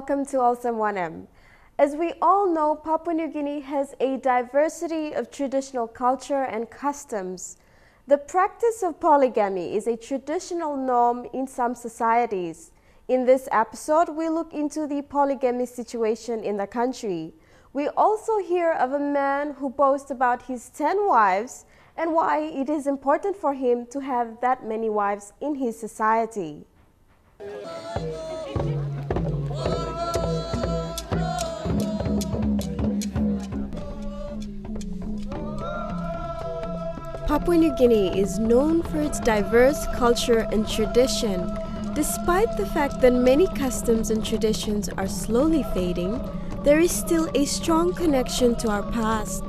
welcome to Olsem Wanem. As we all know, Papua New Guinea has a diversity of traditional culture and customs. The practice of polygamy is a traditional norm in some societies. In this episode, we look into the polygamy situation in the country. We also hear of a man who boasts about his 10 wives and why it is important for him to have that many wives in his society. Papua New Guinea is known for its diverse culture and tradition. Despite the fact that many customs and traditions are slowly fading, there is still a strong connection to our past.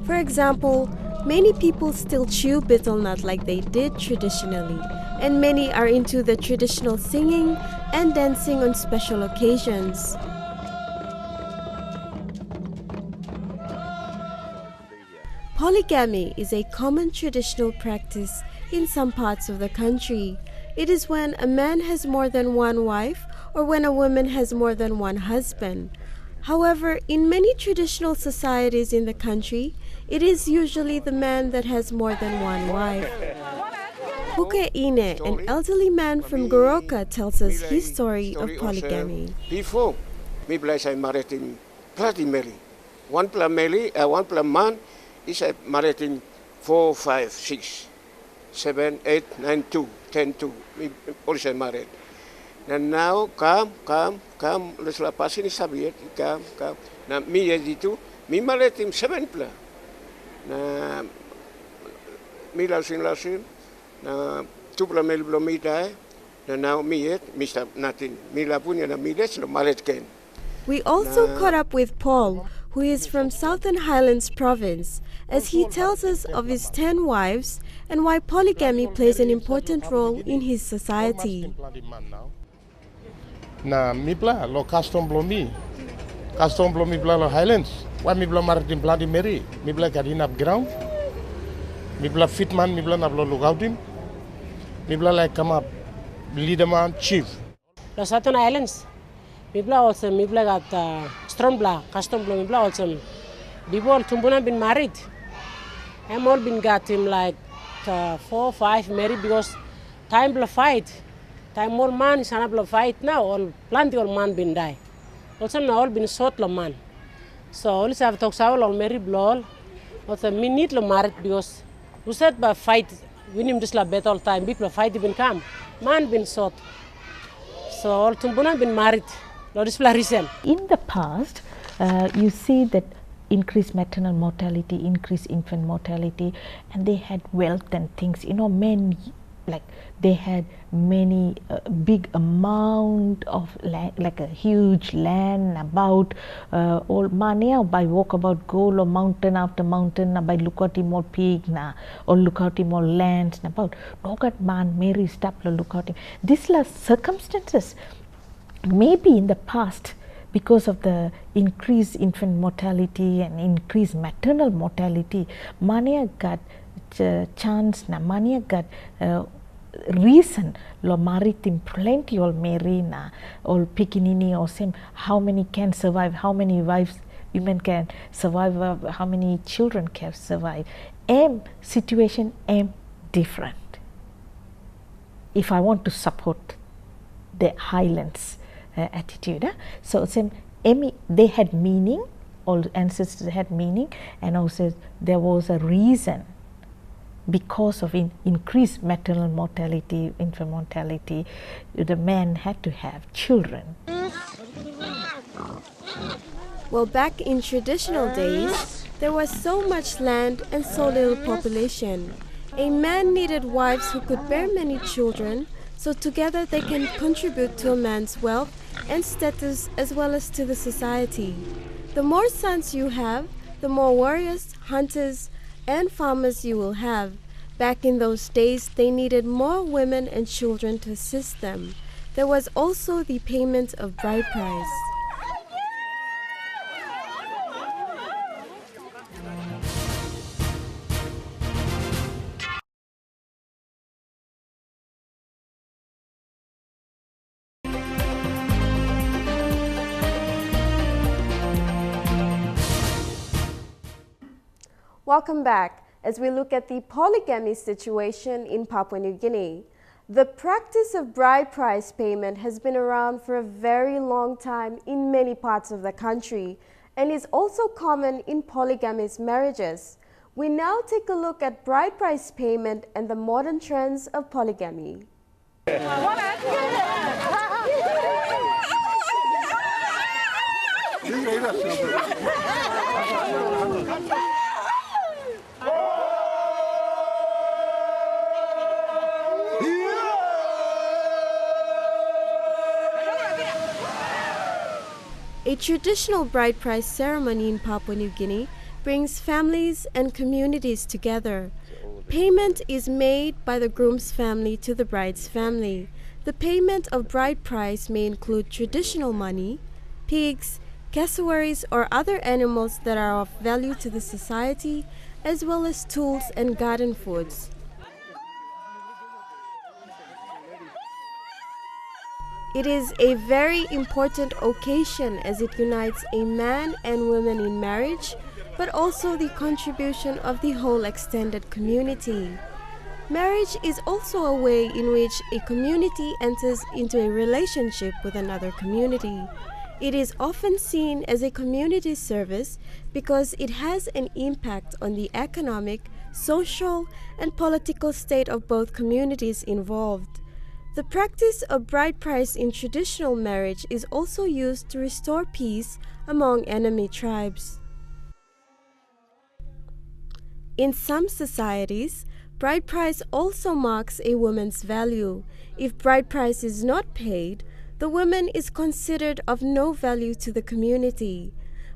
For example, many people still chew betel nut like they did traditionally, and many are into the traditional singing and dancing on special occasions. Polygamy is a common traditional practice in some parts of the country. It is when a man has more than one wife or when a woman has more than one husband. However, in many traditional societies in the country, it is usually the man that has more than one wife. Huke Ine, an elderly man from Goroka, tells us his story of polygamy. Before, maybe I married him bloody Mary. One plus man is married him 4, 5, 6, 7, 8, 9, 2, 10, 2. We also married. And now come, let's pass in Soviet, come. Now me editu, me married him 7 plus. Na me lausin, na 2 plus mel blomi die. Na now me Mr. Nothing. Me la punya na me let's married again. We also caught up with Paul, who is from Southern Highlands Province, as he tells us of his 10 wives and why polygamy plays an important role in his society. Na mi bla lo custom blomi bla lo Highlands. Why mi bla maritim bloody Mary? Mi bla gadin up ground. Mi bla fit man, mi bla na bla lugautim. Mi bla like come up leader man chief. Lo Southern Highlands. Mi bla also mi bla got strong bla custom bla mi bla also. People tumbuna been married. I'm all been got him like 4, 5 married because time bla fight. Time more man is another fight now. All plenty of man been die. Also now all been short lo man. So all have talk saul all married blow. Also me need lo married because who said by fight we need this la bet all time. People fight been come. Man been short. So all tumbuna been married. Lo this la reason. In the past, you see that increased maternal mortality, increased infant mortality, and they had wealth and things. You know, men like they had many big amount of land, like a huge land about all money by walk about goal or mountain after mountain by look at him all pig na or look out him all lands about look at man Mary stop look out him. These are circumstances maybe in the past because of the increased infant mortality and increased maternal mortality, Mania got chance na Mania got reason lo maritim plenty all marina all pikinini or same how many can survive, how many wives women can survive, how many children can survive. Situation different. If I want to support the Highlands attitude, so same they had meaning, all ancestors had meaning, and also there was a reason. Because of increased maternal mortality, infant mortality, the man had to have children. Well, back in traditional days, there was so much land and so little population. A man needed wives who could bear many children, so together they can contribute to a man's wealth and status as well as to the society. The more sons you have, the more warriors, hunters, and farmers you will have. Back in those days, they needed more women and children to assist them. There was also the payment of bride price. Welcome back as we look at the polygamy situation in Papua New Guinea. The practice of bride price payment has been around for a very long time in many parts of the country and is also common in polygamous marriages. We now take a look at bride price payment and the modern trends of polygamy. A traditional bride price ceremony in Papua New Guinea brings families and communities together. Payment is made by the groom's family to the bride's family. The payment of bride price may include traditional money, pigs, cassowaries, or other animals that are of value to the society, as well as tools and garden foods. It is a very important occasion as it unites a man and woman in marriage, but also the contribution of the whole extended community. Marriage is also a way in which a community enters into a relationship with another community. It is often seen as a community service because it has an impact on the economic, social, and political state of both communities involved. The practice of bride price in traditional marriage is also used to restore peace among enemy tribes. In some societies, bride price also marks a woman's value. If bride price is not paid, the woman is considered of no value to the community.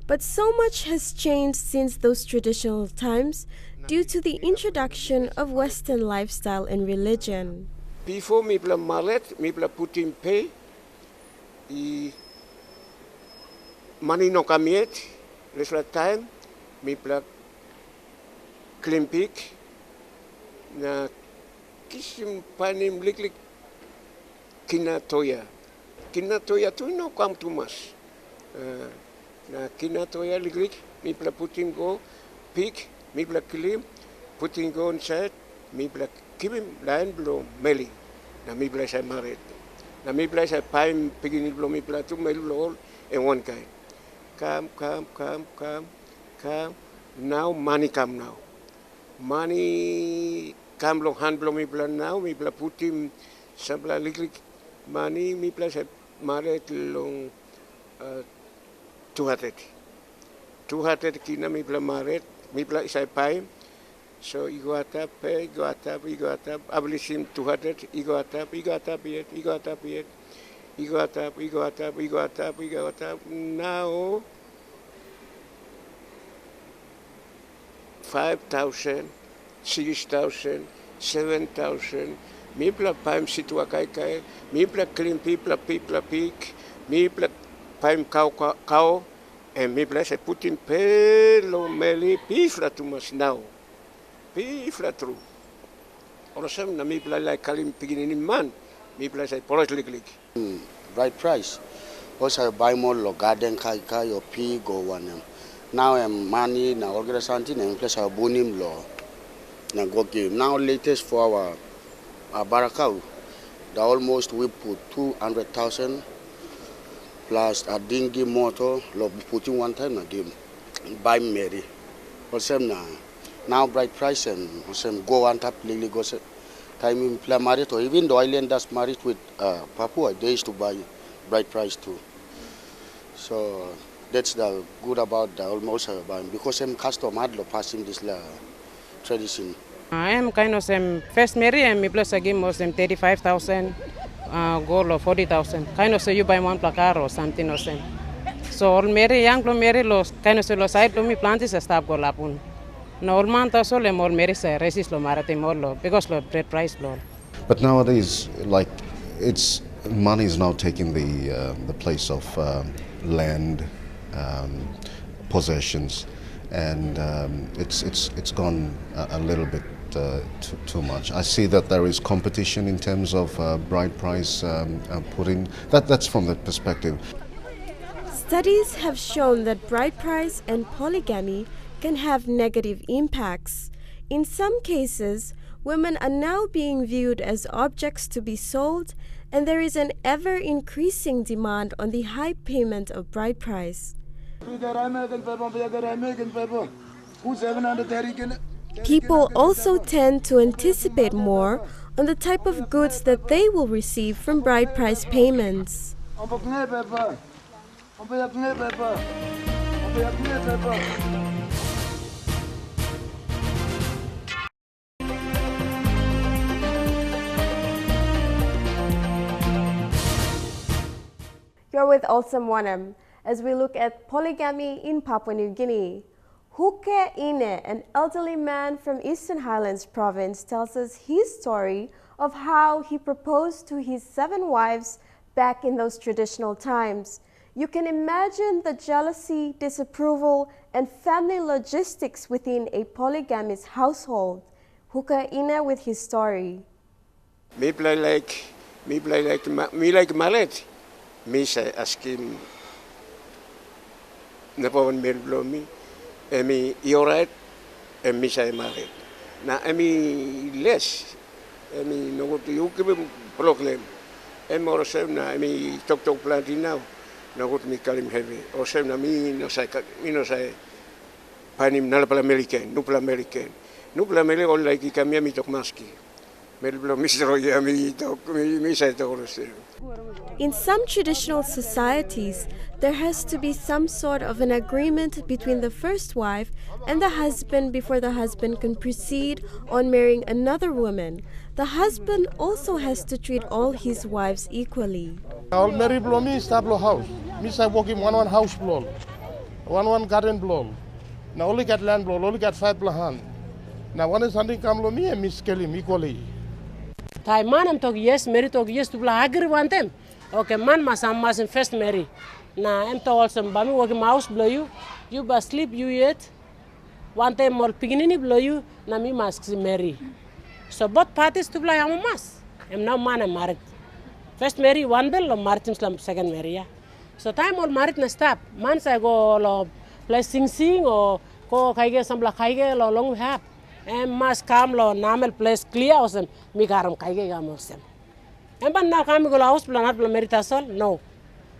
But so much has changed since those traditional times due to the introduction of Western lifestyle and religion. Before me bla married, me bla put in pay, money no come yet, less time, me bla clean pig, na kisim panim liklik kina toya tu no come too much. Na kina toya liklik, me bla put in go pig, me bla clean, put in go inside, me bla give him land blow meli. Na me bla say married. Na me bla say paim pigin blow me bla two meli blow and one guy. Come. Now money come now. Money come long hand blow me bla now. Me bla put him some bla little money. Me bla say married long 200. 200 kina me bla married. Me bla say paim. So you got up, ablisim 200, you got up. Now 5,000, 6,000, 7,000. Me bla paim situa kai, me bla clean people pig, me bla paim cow, and me bla say put in pelo meli pifla too much now. Pifla true. Olsem na mi bla like kalim piginin man, mi bla say polos lig. Right price. Also buy more lo garden kai or pig or Wanem. Now I'm money na organization na place our bunim lo na go give. Now latest for our barakau, the almost we put 200,000 plus a dingy motor lo putting one time na give buy Mary. Olsem na. Now bright price and some go on tap lily goes time in play married or even the islanders married with Papua, they used to buy bright price too. So that's the good about the almost buying because some custom had lo passing this tradition. I am kind of first marry and me plus again was 35,000 gold or 40,000. Kind of say you buy one placar or something or same. So all marry young lo marry los kind of say lo side lo me plant is a stop go lapun. No, all month also le more meris resist lo marate more lo because lo bread price lo. But nowadays, like it's money is now taking the place of land, possessions, and it's gone a little bit too much. I see that there is competition in terms of bride price putting. That's from the perspective. Studies have shown that bride price and polygamy can have negative impacts. In some cases, women are now being viewed as objects to be sold, and there is an ever-increasing demand on the high payment of bride price. People also tend to anticipate more on the type of goods that they will receive from bride price payments. You're with Olsem Wanem as we look at polygamy in Papua New Guinea. Huke Ine, an elderly man from Eastern Highlands province, tells us his story of how he proposed to his 7 wives back in those traditional times. You can imagine the jealousy, disapproval, and family logistics within a polygamous household. Huke Ine with his story. Me like married. Me say asking Napawan Melblomi, Emi Yorat, and me say married. Now, Emi less, Emi no to you give him proclaim. And more sem na Emi talk planting now, no good me call him heavy. Or sem na me no say, panim nalapal American, nupla American. Nupla American like Ikami talk maski. In some traditional societies, there has to be some sort of an agreement between the first wife and the husband before the husband can proceed on marrying another woman. The husband also has to treat all his wives equally. I'll marry blomi stablo house. Miss I walk in one house blow, one garden blow. Now only get land blow, only get 5 blahan. Now one is something come lo me and Miss Kelly equally. Thai man am talk yes, marry talk yes to bla agree one them. Okay, man must first marry. Nah, I'm to also bami working mouse blow you but sleep you yet. One time more beginning blow you, na me must marry. So both parties to bla am mas. I'm now man and married. First marry one bell or Martin Slam second marry. Yeah. So time all married na stop. Man say go lo play sing or go kaige some bla kaige lo long have. And must come lo namel place clear Olsem mi karam kaige gam Olsem. And but now come go house plan merita sol no.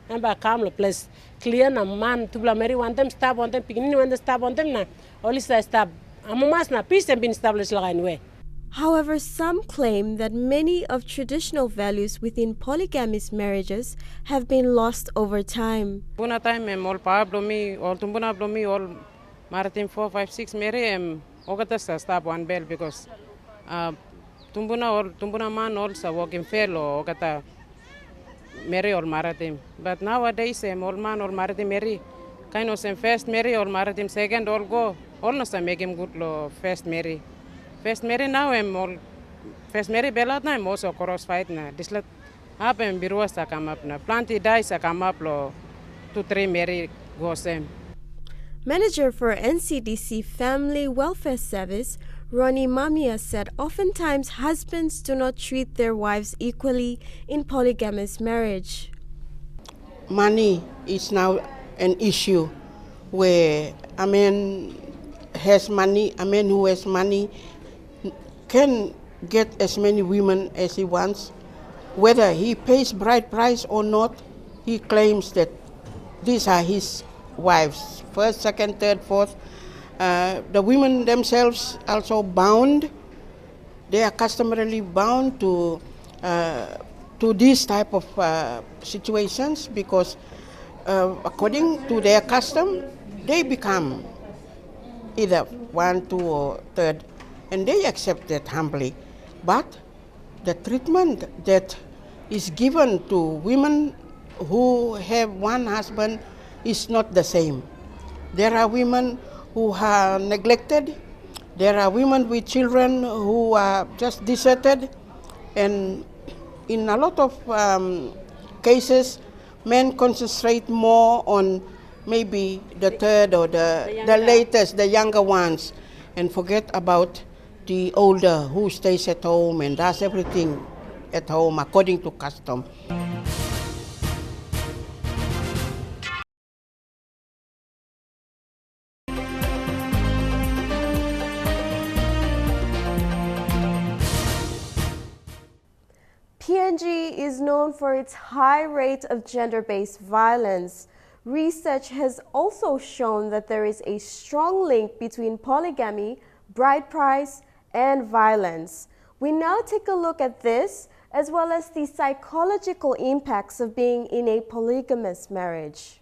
And but come lo place clear na man to bla marry one them stop on them beginning when the stop on them na only say stop. Amumas na peace and been established like anyway. However, some claim that many of traditional values within polygamous marriages have been lost over time. Buna time all pa blomi all tumbuna blomi all marathon 4, 5, 6 marry Ogata stop one bell because tumbuna man also working fellow ogata marry or marathon. But nowadays all man or marathon marry kind of same first marry or marathon second all go all no make him good lo first marry. First marry now all first marry bella time also cross fight na dislet happen biruas sa come up na planty dice sa come up lo 2-3 marry go same. Manager for NCDC Family Welfare Service, Ronnie Mamia, said oftentimes husbands do not treat their wives equally in polygamous marriage. Money is now an issue where a man has money, a man who has money can get as many women as he wants. Whether he pays bride price or not, he claims that these are his wives, first, second, third, fourth. The women themselves also bound. They are customarily bound to these type of situations because according to their custom, they become either 1, 2, or third, and they accept that humbly. But the treatment that is given to women who have one husband is not the same. There are women who are neglected. There are women with children who are just deserted. And in a lot of cases, men concentrate more on maybe the third or the latest, the younger ones, and forget about the older who stays at home and does everything at home according to custom. PNG is known for its high rate of gender-based violence. Research has also shown that there is a strong link between polygamy, bride price, and violence. We now take a look at this, as well as the psychological impacts of being in a polygamous marriage.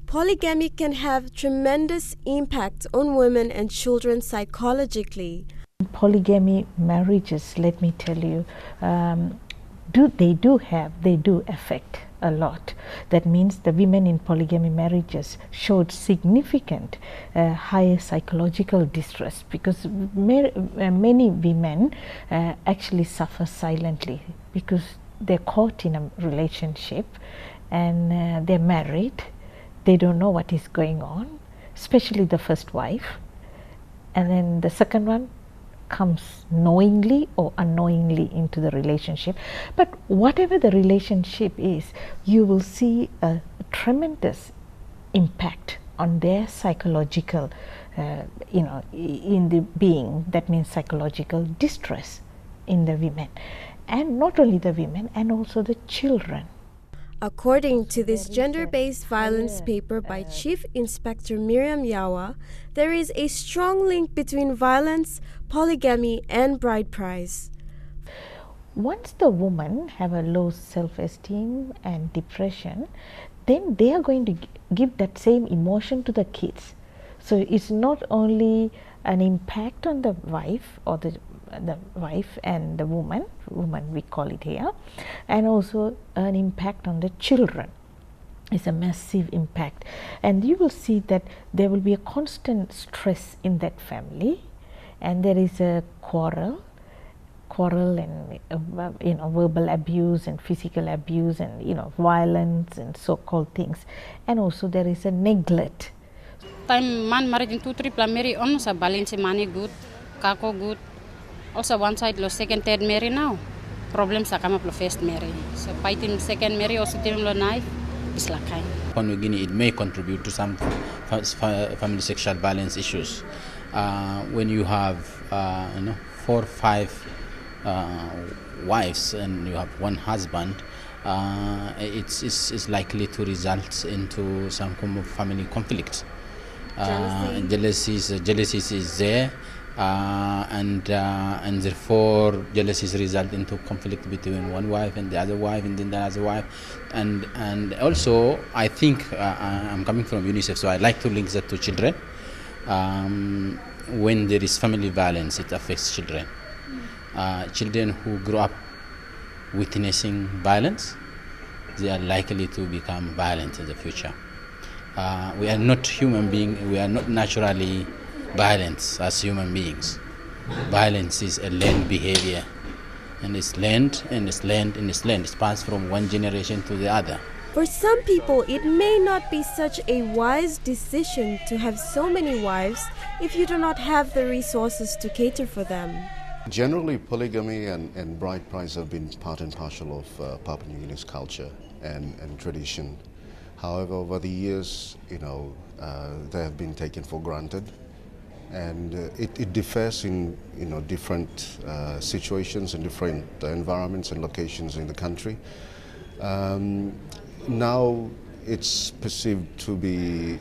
Polygamy can have tremendous impact on women and children psychologically. Polygamy marriages, let me tell you, they do affect a lot. That means the women in polygamy marriages showed significant higher psychological distress, because many women actually suffer silently because they're caught in a relationship and they're married. They don't know what is going on, especially the first wife, and then the second one comes knowingly or unknowingly into the relationship. But whatever the relationship is, you will see a tremendous impact on their psychological, in the being. That means psychological distress in the women, and not only the women, and also the children. According to this gender-based violence paper by Chief Inspector Miriam Yawa, there is a strong link between violence, polygamy, and bride price. Once the women have a low self-esteem and depression, then they are going to give that same emotion to the kids. So it's not only an impact on the wife or the wife and the woman we call it here, and also an impact on the children. It's a massive impact, and you will see that there will be a constant stress in that family, and there is a quarrel and verbal abuse and physical abuse and violence and so-called things, and also there is a neglect. Time man married in 2-3 marry almost a balance money good, kako good. Also one side lo second, third marry now. Problems are come up lo first marry. So fighting second marry also team lo knife is like kind. On New Guinea, it may contribute to some family sexual violence issues. When you have 4 or 5 wives and you have one husband, it's likely to result into some kind of family conflict. Jealousy is there. And therefore jealousies result into conflict between one wife and the other wife and then the other wife, and also I think I'm coming from UNICEF, so I like to link that to children. When there is family violence, it affects children. Children who grow up witnessing violence, they are likely to become violent in the future. We are not human beings, we are not naturally violent as human beings. Violence is a learned behavior, and it's learned and it's learned and it's learned. It's passed from one generation to the other. For some people, it may not be such a wise decision to have so many wives if you do not have the resources to cater for them. Generally, polygamy and bride price have been part and parcel of Papua New Guinea's culture and tradition. However, over the years, they have been taken for granted. And it differs in different situations and different environments and locations in the country. Now it's perceived to be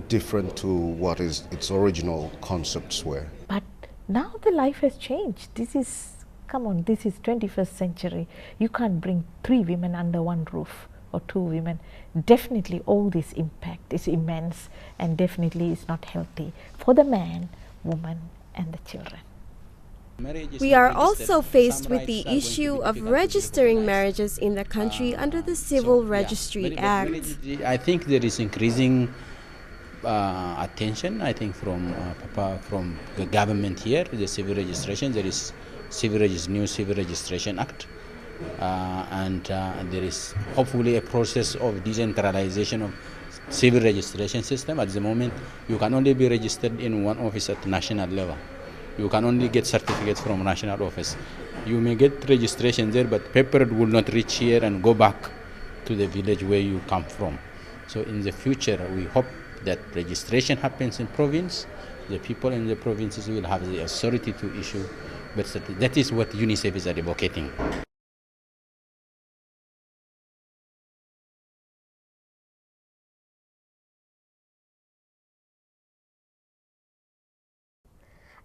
different to what its original concepts were. But now the life has changed. This is 21st century. You can't bring 3 women under one roof or 2 women. Definitely all this impact is immense, and definitely is not healthy for the man, woman and the children. We are also faced with the issue of registering marriages in the country under the Civil Registry Act. I think there is increasing attention, I think, from the government here, the civil registration. There is new Civil Registration Act. And there is hopefully a process of decentralization of civil registration system. At the moment, you can only be registered in one office at the national level. You can only get certificates from national office. You may get registration there, but paper will not reach here and go back to the village where you come from. So in the future, we hope that registration happens in province. The people in the provinces will have the authority to issue birth certificates. That is what UNICEF is advocating.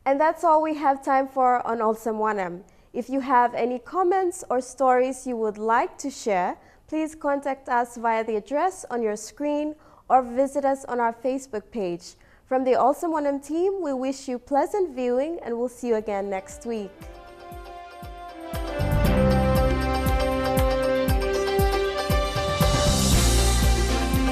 And that's all we have time for on Olsem Wanem. If you have any comments or stories you would like to share, please contact us via the address on your screen or visit us on our Facebook page. From the Olsem Wanem team, we wish you pleasant viewing and we'll see you again next week.